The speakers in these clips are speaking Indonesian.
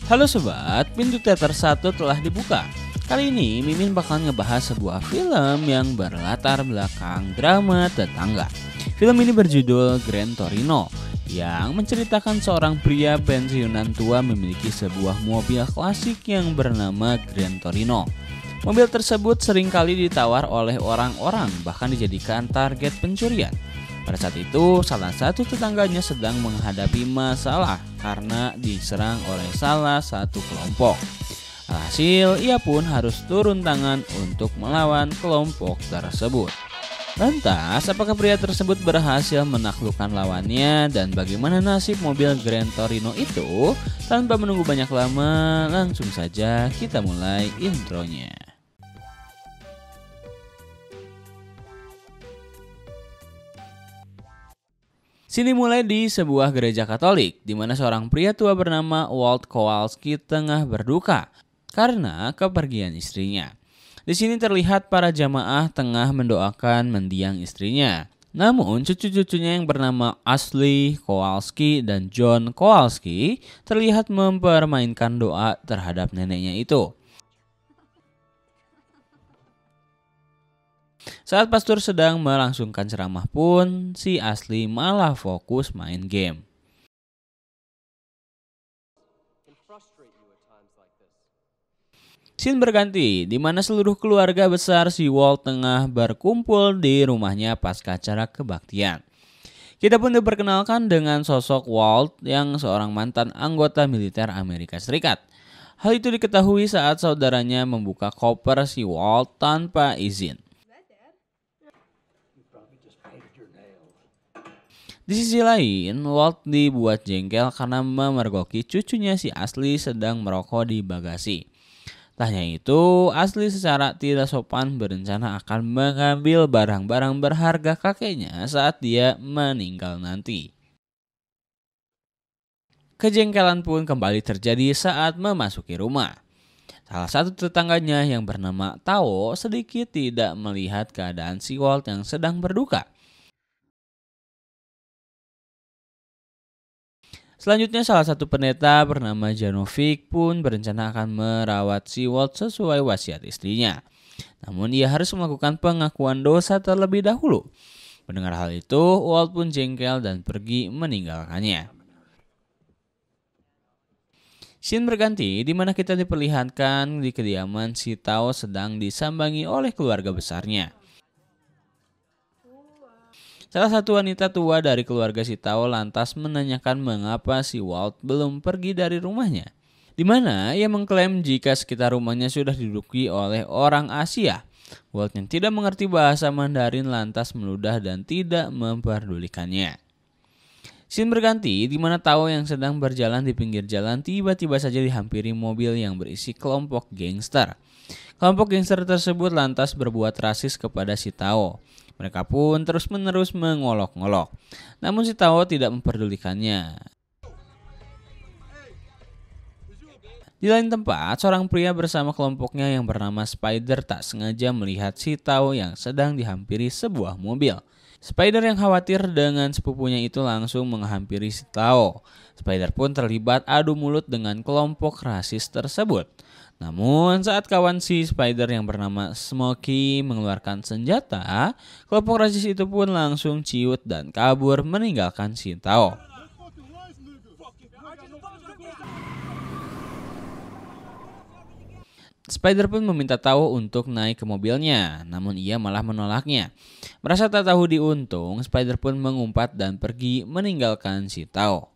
Halo sobat, pintu teater 1 telah dibuka. Kali ini Mimin bakal ngebahas sebuah film yang berlatar belakang drama tetangga. Film ini berjudul Gran Torino yang menceritakan seorang pria pensiunan tua memiliki sebuah mobil klasik yang bernama Gran Torino. Mobil tersebut seringkali ditawar oleh orang-orang, bahkan dijadikan target pencurian. Pada saat itu, salah satu tetangganya sedang menghadapi masalah karena diserang oleh salah satu kelompok. Alhasil, ia pun harus turun tangan untuk melawan kelompok tersebut. Lantas, apakah pria tersebut berhasil menaklukkan lawannya dan bagaimana nasib mobil Gran Torino itu? Tanpa menunggu banyak lama, langsung saja kita mulai intronya. Sini mulai di sebuah gereja Katolik, di mana seorang pria tua bernama Walt Kowalski tengah berduka karena kepergian istrinya. Di sini terlihat para jamaah tengah mendoakan mendiang istrinya. Namun cucu-cucunya yang bernama Ashley Kowalski dan John Kowalski terlihat mempermainkan doa terhadap neneknya itu. Saat pastor sedang melangsungkan ceramah pun, si Ashley malah fokus main game. Scene berganti, di mana seluruh keluarga besar si Walt tengah berkumpul di rumahnya pasca acara kebaktian. Kita pun diperkenalkan dengan sosok Walt yang seorang mantan anggota militer Amerika Serikat. Hal itu diketahui saat saudaranya membuka koper si Walt tanpa izin. Di sisi lain, Walt dibuat jengkel karena memergoki cucunya si Ashley sedang merokok di bagasi. Tak hanya itu, Ashley secara tidak sopan berencana akan mengambil barang-barang berharga kakeknya saat dia meninggal nanti. Kejengkelan pun kembali terjadi saat memasuki rumah. Salah satu tetangganya yang bernama Tao sedikit tidak melihat keadaan si Walt yang sedang berduka. Selanjutnya salah satu pendeta bernama Janovic pun berencana akan merawat si Walt sesuai wasiat istrinya. Namun ia harus melakukan pengakuan dosa terlebih dahulu. Mendengar hal itu, Walt pun jengkel dan pergi meninggalkannya. Scene berganti di mana kita diperlihatkan di kediaman si Tao sedang disambangi oleh keluarga besarnya. Salah satu wanita tua dari keluarga si Tao lantas menanyakan mengapa si Walt belum pergi dari rumahnya. Di mana ia mengklaim jika sekitar rumahnya sudah diduduki oleh orang Asia. Walt yang tidak mengerti bahasa Mandarin lantas meludah dan tidak memperdulikannya. Scene berganti di mana Tao yang sedang berjalan di pinggir jalan tiba-tiba saja dihampiri mobil yang berisi kelompok gangster. Kelompok gangster tersebut lantas berbuat rasis kepada si Tao. Mereka pun terus-menerus mengolok-ngolok. Namun si Tao tidak memperdulikannya. Di lain tempat, seorang pria bersama kelompoknya yang bernama Spider tak sengaja melihat si Tao yang sedang dihampiri sebuah mobil. Spider yang khawatir dengan sepupunya itu langsung menghampiri si Tao. Spider pun terlibat adu mulut dengan kelompok rasis tersebut. Namun saat kawan si Spider yang bernama Smokey mengeluarkan senjata, kelompok rasis itu pun langsung ciut dan kabur meninggalkan si Tao. Spider pun meminta Tao untuk naik ke mobilnya, namun ia malah menolaknya. Merasa tak tahu diuntung, Spider pun mengumpat dan pergi meninggalkan si Tao.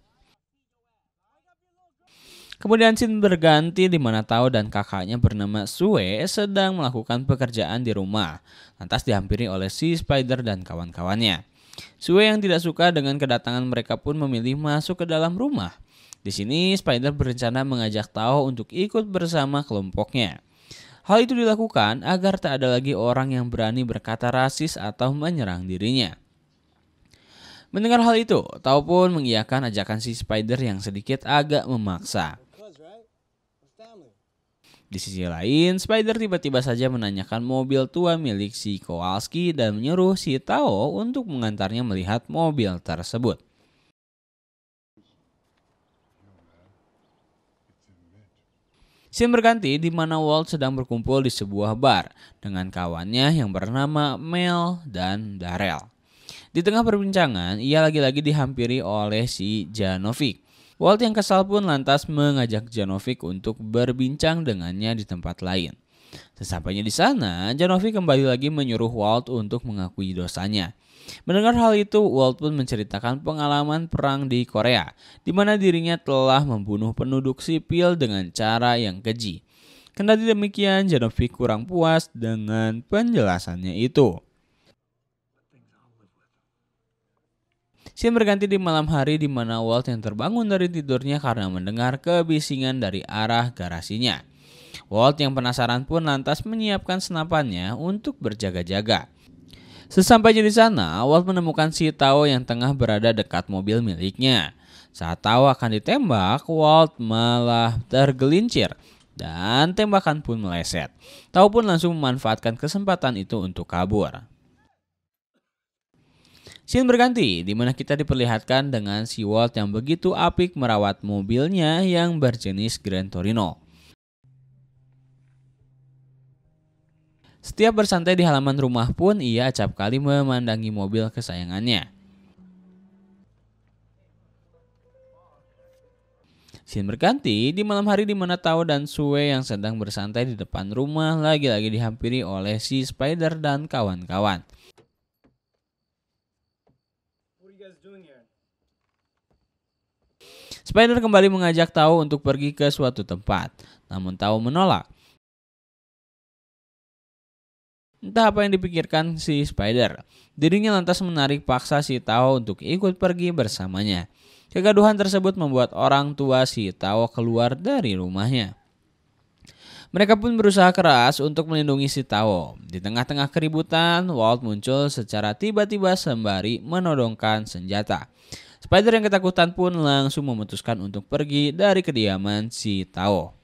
Kemudian scene berganti di mana Tao dan kakaknya bernama Sue sedang melakukan pekerjaan di rumah. Lantas dihampiri oleh si Spider dan kawan-kawannya. Sue yang tidak suka dengan kedatangan mereka pun memilih masuk ke dalam rumah. Di sini Spider berencana mengajak Tao untuk ikut bersama kelompoknya. Hal itu dilakukan agar tak ada lagi orang yang berani berkata rasis atau menyerang dirinya. Mendengar hal itu, Tao pun mengiyakan ajakan si Spider yang sedikit agak memaksa. Di sisi lain, Spider tiba-tiba saja menanyakan mobil tua milik si Kowalski dan menyuruh si Tao untuk mengantarnya melihat mobil tersebut. Scene berganti di mana Walt sedang berkumpul di sebuah bar dengan kawannya yang bernama Mel dan Darrell. Di tengah perbincangan, ia lagi-lagi dihampiri oleh si Janovic. Walt yang kesal pun lantas mengajak Janovic untuk berbincang dengannya di tempat lain. Sesampainya di sana, Janovic kembali lagi menyuruh Walt untuk mengakui dosanya. Mendengar hal itu, Walt pun menceritakan pengalaman perang di Korea, di mana dirinya telah membunuh penduduk sipil dengan cara yang keji. Kendati demikian, Janovic kurang puas dengan penjelasannya itu. Scene berganti di malam hari di mana Walt yang terbangun dari tidurnya karena mendengar kebisingan dari arah garasinya. Walt yang penasaran pun lantas menyiapkan senapannya untuk berjaga-jaga. Sesampainya di sana, Walt menemukan si Tao yang tengah berada dekat mobil miliknya. Saat Tao akan ditembak, Walt malah tergelincir dan tembakan pun meleset. Tao pun langsung memanfaatkan kesempatan itu untuk kabur. Scene berganti di mana kita diperlihatkan dengan si Walt yang begitu apik merawat mobilnya yang berjenis Gran Torino. Setiap bersantai di halaman rumah pun ia acap kali memandangi mobil kesayangannya. Scene berganti di malam hari di mana Tao dan Sue yang sedang bersantai di depan rumah lagi-lagi dihampiri oleh si Spider dan kawan-kawan. Spider kembali mengajak Tao untuk pergi ke suatu tempat, namun Tao menolak. Entah apa yang dipikirkan si Spider, dirinya lantas menarik paksa si Tao untuk ikut pergi bersamanya. Kegaduhan tersebut membuat orang tua si Tao keluar dari rumahnya. Mereka pun berusaha keras untuk melindungi si Tao. Di tengah-tengah keributan, Walt muncul secara tiba-tiba sembari menodongkan senjata. Spider yang ketakutan pun langsung memutuskan untuk pergi dari kediaman si Tao.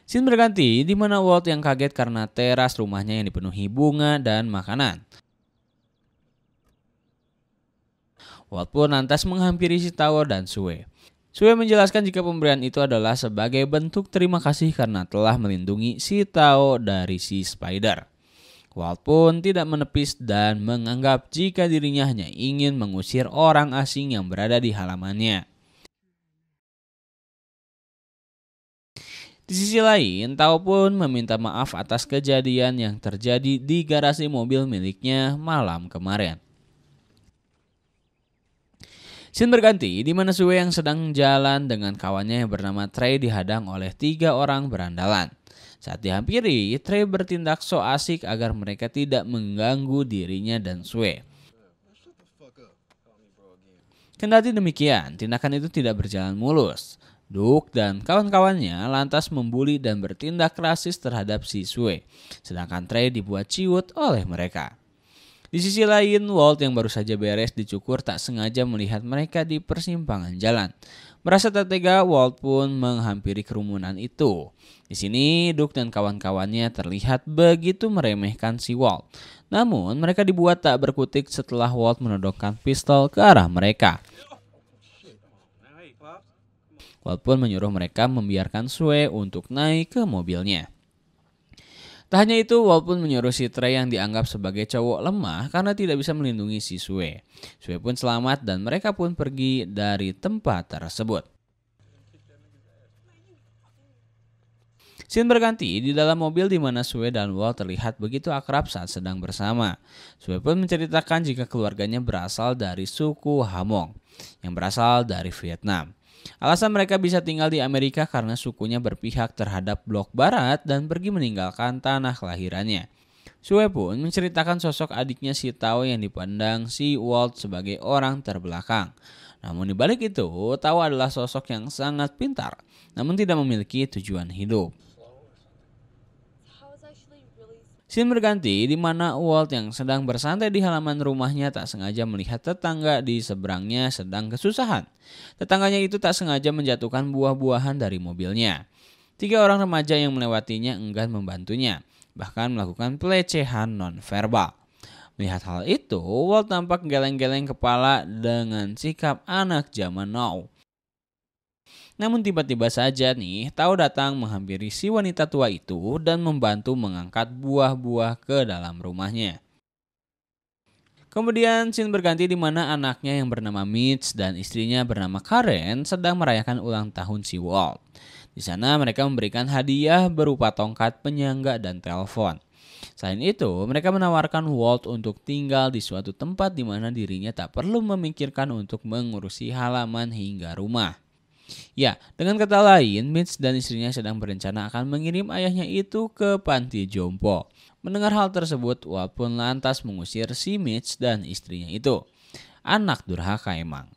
Scene berganti di mana Walt yang kaget karena teras rumahnya yang dipenuhi bunga dan makanan. Walt pun lantas menghampiri si Tao dan Sue. Sue menjelaskan jika pemberian itu adalah sebagai bentuk terima kasih karena telah melindungi si Tao dari si Spider. Walt pun tidak menepis dan menganggap jika dirinya hanya ingin mengusir orang asing yang berada di halamannya. Di sisi lain, Tao pun meminta maaf atas kejadian yang terjadi di garasi mobil miliknya malam kemarin. Scene berganti di mana Sue yang sedang jalan dengan kawannya yang bernama Trey dihadang oleh 3 orang berandalan. Saat dihampiri, Trey bertindak so asik agar mereka tidak mengganggu dirinya dan Sue. Kendati demikian, tindakan itu tidak berjalan mulus. Duke dan kawan-kawannya lantas membuli dan bertindak rasis terhadap si Sue, sedangkan Trey dibuat ciut oleh mereka. Di sisi lain, Walt yang baru saja beres dicukur tak sengaja melihat mereka di persimpangan jalan. Merasa tak tega, Walt pun menghampiri kerumunan itu. Di sini, Duke dan kawan-kawannya terlihat begitu meremehkan si Walt. Namun, mereka dibuat tak berkutik setelah Walt menodongkan pistol ke arah mereka. Walt pun menyuruh mereka membiarkan Sue untuk naik ke mobilnya. Tak hanya itu, Walt pun menyuruh si Trey yang dianggap sebagai cowok lemah karena tidak bisa melindungi si Sue. Sue pun selamat dan mereka pun pergi dari tempat tersebut. Scene berganti di dalam mobil di mana Sue dan Walt terlihat begitu akrab saat sedang bersama. Sue pun menceritakan jika keluarganya berasal dari suku Hamong yang berasal dari Vietnam. Alasan mereka bisa tinggal di Amerika karena sukunya berpihak terhadap blok barat dan pergi meninggalkan tanah kelahirannya. Sue pun menceritakan sosok adiknya si Tao yang dipandang si Walt sebagai orang terbelakang. Namun dibalik itu, Tao adalah sosok yang sangat pintar, namun tidak memiliki tujuan hidup. Scene berganti di mana Walt yang sedang bersantai di halaman rumahnya tak sengaja melihat tetangga di seberangnya sedang kesusahan. Tetangganya itu tak sengaja menjatuhkan buah-buahan dari mobilnya. 3 orang remaja yang melewatinya enggan membantunya, bahkan melakukan pelecehan non-verbal. Melihat hal itu, Walt tampak geleng-geleng kepala dengan sikap anak zaman now. Namun tiba-tiba saja nih, Tao datang menghampiri si wanita tua itu dan membantu mengangkat buah-buah ke dalam rumahnya. Kemudian scene berganti di mana anaknya yang bernama Mitch dan istrinya bernama Karen sedang merayakan ulang tahun si Walt. Di sana mereka memberikan hadiah berupa tongkat penyangga dan telepon. Selain itu, mereka menawarkan Walt untuk tinggal di suatu tempat di mana dirinya tak perlu memikirkan untuk mengurusi halaman hingga rumah. Ya, dengan kata lain, Mitch dan istrinya sedang berencana akan mengirim ayahnya itu ke panti jompo. Mendengar hal tersebut, Walt pun lantas mengusir si Mitch dan istrinya itu. Anak durhaka emang.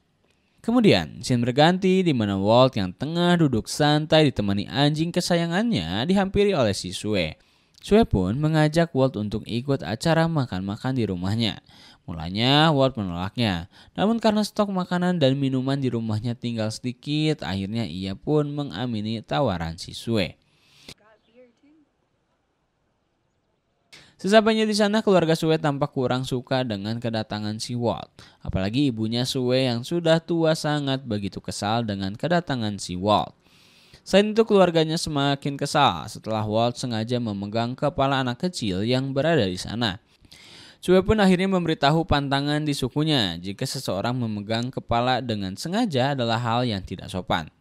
Kemudian, scene berganti di mana Walt yang tengah duduk santai ditemani anjing kesayangannya dihampiri oleh si Sue. Sue pun mengajak Walt untuk ikut acara makan-makan di rumahnya. Mulanya Walt menolaknya, namun karena stok makanan dan minuman di rumahnya tinggal sedikit, akhirnya ia pun mengamini tawaran si Sue. Sesampainya di sana, keluarga Sue tampak kurang suka dengan kedatangan si Walt. Apalagi ibunya Sue yang sudah tua sangat begitu kesal dengan kedatangan si Walt. Selain itu, keluarganya semakin kesal setelah Walt sengaja memegang kepala anak kecil yang berada di sana. Sue pun akhirnya memberitahu pantangan di sukunya jika seseorang memegang kepala dengan sengaja adalah hal yang tidak sopan.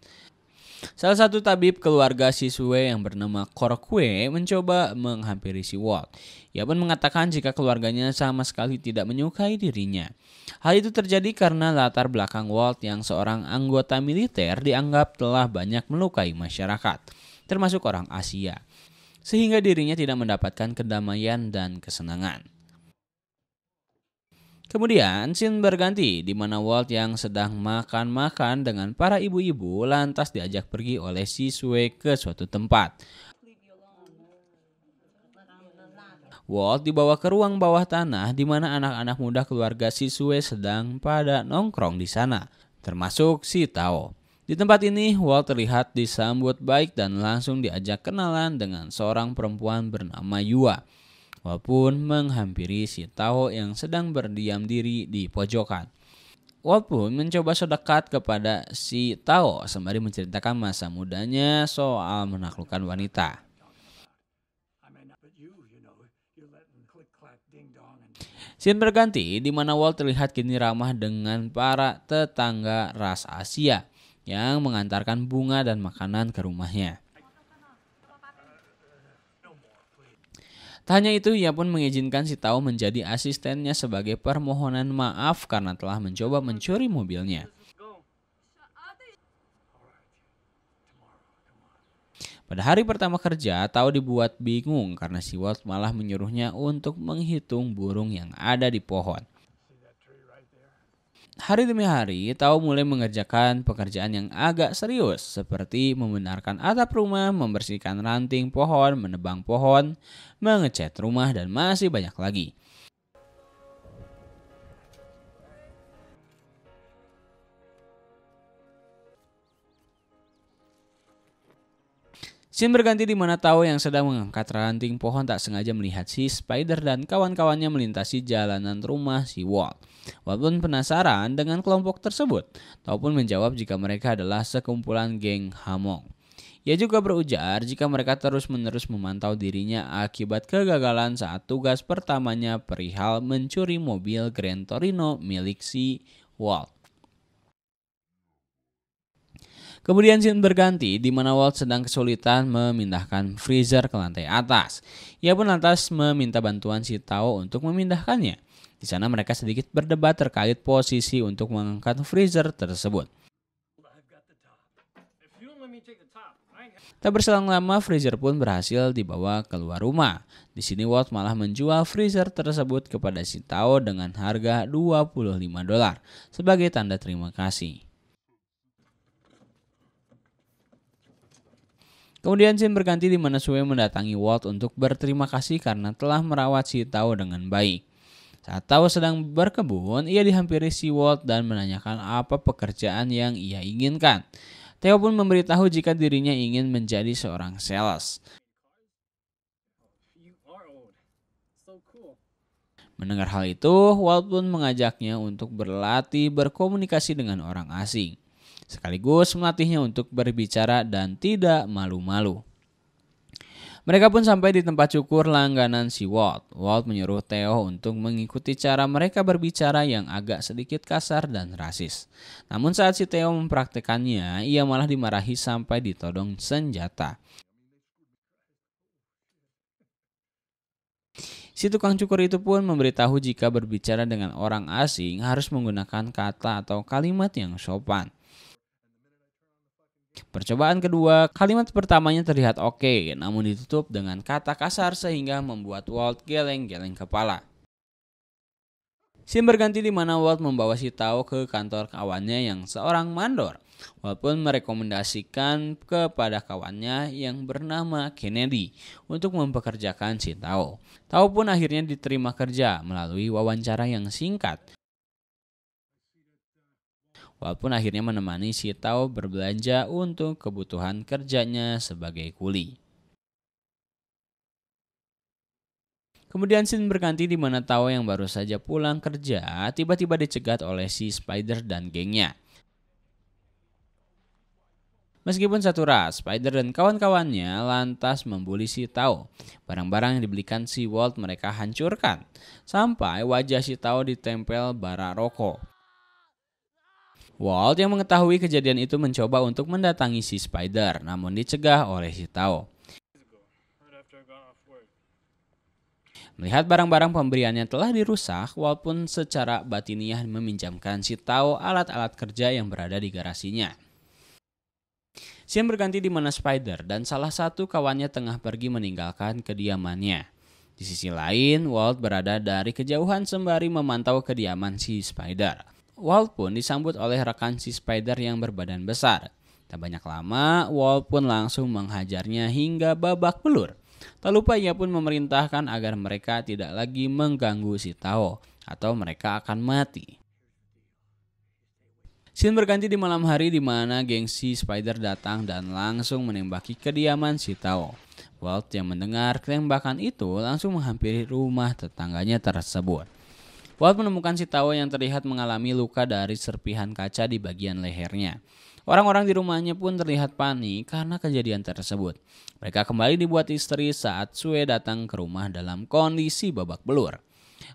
Salah satu tabib keluarga si Sue yang bernama Korkwe mencoba menghampiri si Walt. Ia pun mengatakan jika keluarganya sama sekali tidak menyukai dirinya. Hal itu terjadi karena latar belakang Walt yang seorang anggota militer dianggap telah banyak melukai masyarakat, termasuk orang Asia, sehingga dirinya tidak mendapatkan kedamaian dan kesenangan. Kemudian scene berganti di mana Walt yang sedang makan-makan dengan para ibu-ibu lantas diajak pergi oleh si Sue ke suatu tempat. Walt dibawa ke ruang bawah tanah di mana anak-anak muda keluarga si Sue sedang pada nongkrong di sana, termasuk si Tao. Di tempat ini, Walt terlihat disambut baik dan langsung diajak kenalan dengan seorang perempuan bernama Yua. Walaupun menghampiri si Tao yang sedang berdiam diri di pojokan. Walt pun mencoba sedekat kepada si Tao sembari menceritakan masa mudanya soal menaklukkan wanita. Scene berganti di mana Walt terlihat kini ramah dengan para tetangga ras Asia yang mengantarkan bunga dan makanan ke rumahnya. Tak hanya itu, ia pun mengizinkan si Tao menjadi asistennya sebagai permohonan maaf karena telah mencoba mencuri mobilnya. Pada hari pertama kerja, Tao dibuat bingung karena si Walt malah menyuruhnya untuk menghitung burung yang ada di pohon. Hari demi hari, Tao mulai mengerjakan pekerjaan yang agak serius seperti membenarkan atap rumah, membersihkan ranting pohon, menebang pohon, mengecat rumah, dan masih banyak lagi. Scene berganti di mana Tao yang sedang mengangkat ranting pohon tak sengaja melihat si Spider dan kawan-kawannya melintasi jalanan rumah si Walt. Walt pun penasaran dengan kelompok tersebut. Tao pun menjawab jika mereka adalah sekumpulan geng Hamong. Ia juga berujar jika mereka terus-menerus memantau dirinya akibat kegagalan saat tugas pertamanya perihal mencuri mobil Grand Torino milik si Walt. Kemudian scene berganti di mana Walt sedang kesulitan memindahkan freezer ke lantai atas. Ia pun lantas meminta bantuan si Tao untuk memindahkannya. Di sana mereka sedikit berdebat terkait posisi untuk mengangkat freezer tersebut. Tak berselang lama, freezer pun berhasil dibawa keluar rumah. Di sini Walt malah menjual freezer tersebut kepada si Tao dengan harga $25 sebagai tanda terima kasih. Kemudian scene berganti di mana Sue mendatangi Walt untuk berterima kasih karena telah merawat si Tao dengan baik. Saat Tao sedang berkebun, ia dihampiri si Walt dan menanyakan apa pekerjaan yang ia inginkan. Theo pun memberitahu jika dirinya ingin menjadi seorang sales. Mendengar hal itu, Walt pun mengajaknya untuk berlatih berkomunikasi dengan orang asing, sekaligus melatihnya untuk berbicara dan tidak malu-malu. Mereka pun sampai di tempat cukur langganan si Walt. Walt menyuruh Theo untuk mengikuti cara mereka berbicara yang agak sedikit kasar dan rasis. Namun saat si Theo mempraktekannya, ia malah dimarahi sampai ditodong senjata. Si tukang cukur itu pun memberitahu jika berbicara dengan orang asing harus menggunakan kata atau kalimat yang sopan. Percobaan kedua, kalimat pertamanya terlihat oke, namun ditutup dengan kata kasar sehingga membuat Walt geleng-geleng kepala. Scene berganti di mana Walt membawa si Tao ke kantor kawannya yang seorang mandor. Walt pun merekomendasikan kepada kawannya yang bernama Kennedy untuk mempekerjakan si Tao. Tao pun akhirnya diterima kerja melalui wawancara yang singkat. Walt pun akhirnya menemani si Tao berbelanja untuk kebutuhan kerjanya sebagai kuli. Kemudian scene berganti di mana Tao yang baru saja pulang kerja tiba-tiba dicegat oleh si Spider dan gengnya. Meskipun satu ras, Spider dan kawan-kawannya lantas membuli si Tao. Barang-barang yang dibelikan si Walt mereka hancurkan, sampai wajah si Tao ditempel bara rokok. Walt yang mengetahui kejadian itu mencoba untuk mendatangi si Spider, namun dicegah oleh si Tao. Melihat barang-barang pemberiannya telah dirusak, Walt pun secara batiniah meminjamkan si Tao alat-alat kerja yang berada di garasinya. Scene berganti di mana Spider dan salah satu kawannya tengah pergi meninggalkan kediamannya. Di sisi lain, Walt berada dari kejauhan sembari memantau kediaman si Spider. Walt pun disambut oleh rekan si Spider yang berbadan besar. Tak banyak lama, Walt pun langsung menghajarnya hingga babak belur. Tak lupa ia pun memerintahkan agar mereka tidak lagi mengganggu si Tao atau mereka akan mati. Scene berganti di malam hari di mana geng si Spider datang dan langsung menembaki kediaman si Tao. Walt yang mendengar tembakan itu langsung menghampiri rumah tetangganya tersebut. Walt menemukan si Tao yang terlihat mengalami luka dari serpihan kaca di bagian lehernya. Orang-orang di rumahnya pun terlihat panik karena kejadian tersebut. Mereka kembali dibuat histeri saat Sue datang ke rumah dalam kondisi babak belur.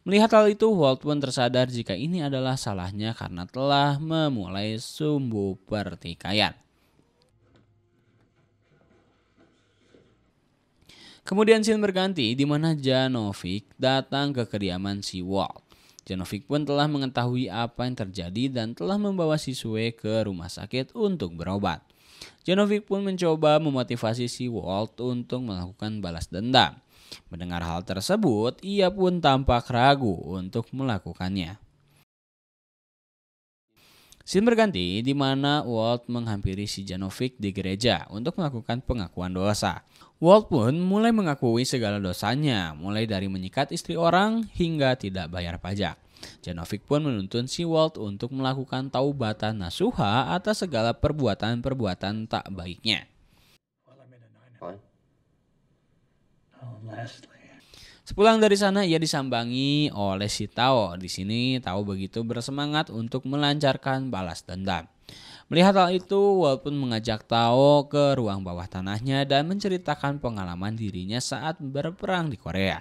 Melihat hal itu, Walt pun tersadar jika ini adalah salahnya karena telah memulai sumbu pertikaian. Kemudian scene berganti di mana Janovic datang ke kediaman si Walt. Janovic pun telah mengetahui apa yang terjadi dan telah membawa si Sue ke rumah sakit untuk berobat. Janovic pun mencoba memotivasi si Walt untuk melakukan balas dendam. Mendengar hal tersebut, ia pun tampak ragu untuk melakukannya. Scene berganti di mana Walt menghampiri si Janovic di gereja untuk melakukan pengakuan dosa. Walt pun mulai mengakui segala dosanya, mulai dari menyikat istri orang hingga tidak bayar pajak. Janovic pun menuntun si Walt untuk melakukan taubatan nasuha atas segala perbuatan-perbuatan tak baiknya. Sepulang dari sana ia disambangi oleh si Tao. Di sini Tao begitu bersemangat untuk melancarkan balas dendam. Melihat hal itu, Walt pun mengajak Tao ke ruang bawah tanahnya dan menceritakan pengalaman dirinya saat berperang di Korea.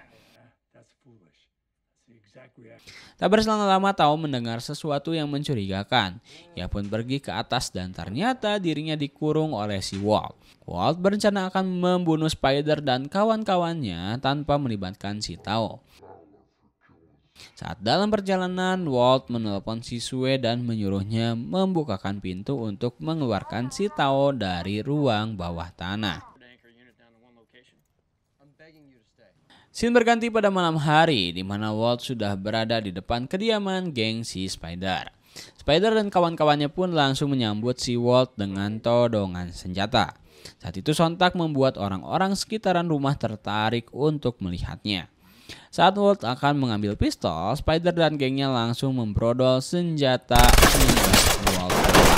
Tak berselang lama Tao mendengar sesuatu yang mencurigakan. Ia pun pergi ke atas dan ternyata dirinya dikurung oleh si Walt. Walt berencana akan membunuh Spider dan kawan-kawannya tanpa melibatkan si Tao. Saat dalam perjalanan, Walt menelpon si Sue dan menyuruhnya membukakan pintu untuk mengeluarkan si Tao dari ruang bawah tanah. Scene berganti pada malam hari di mana Walt sudah berada di depan kediaman geng si Spider. Spider dan kawan-kawannya pun langsung menyambut si Walt dengan todongan senjata. Saat itu sontak membuat orang-orang sekitaran rumah tertarik untuk melihatnya. Saat Walt akan mengambil pistol, Spider dan gengnya langsung membrodol senjata hingga Walt terbang.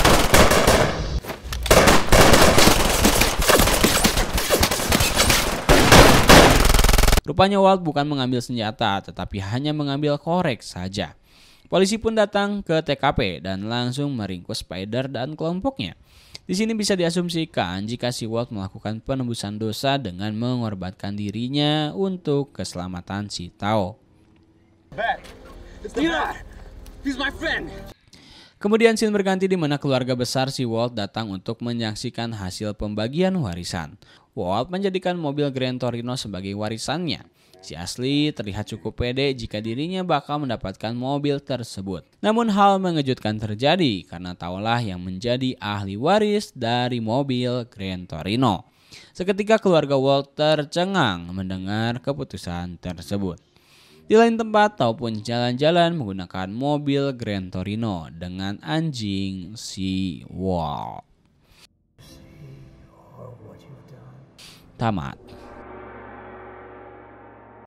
Rupanya Walt bukan mengambil senjata, tetapi hanya mengambil korek saja. Polisi pun datang ke TKP dan langsung meringkus Spider dan kelompoknya. Di sini bisa diasumsikan jika si Walt melakukan penebusan dosa dengan mengorbankan dirinya untuk keselamatan si Tao. Kemudian scene berganti di mana keluarga besar si Walt datang untuk menyaksikan hasil pembagian warisan. Walt menjadikan mobil Gran Torino sebagai warisannya. Si Ashley terlihat cukup pede jika dirinya bakal mendapatkan mobil tersebut. Namun hal mengejutkan terjadi karena Taolah yang menjadi ahli waris dari mobil Gran Torino. Seketika keluarga Walt tercengang mendengar keputusan tersebut. Di lain tempat ataupun jalan-jalan menggunakan mobil Gran Torino dengan anjing si Walt. Tamat.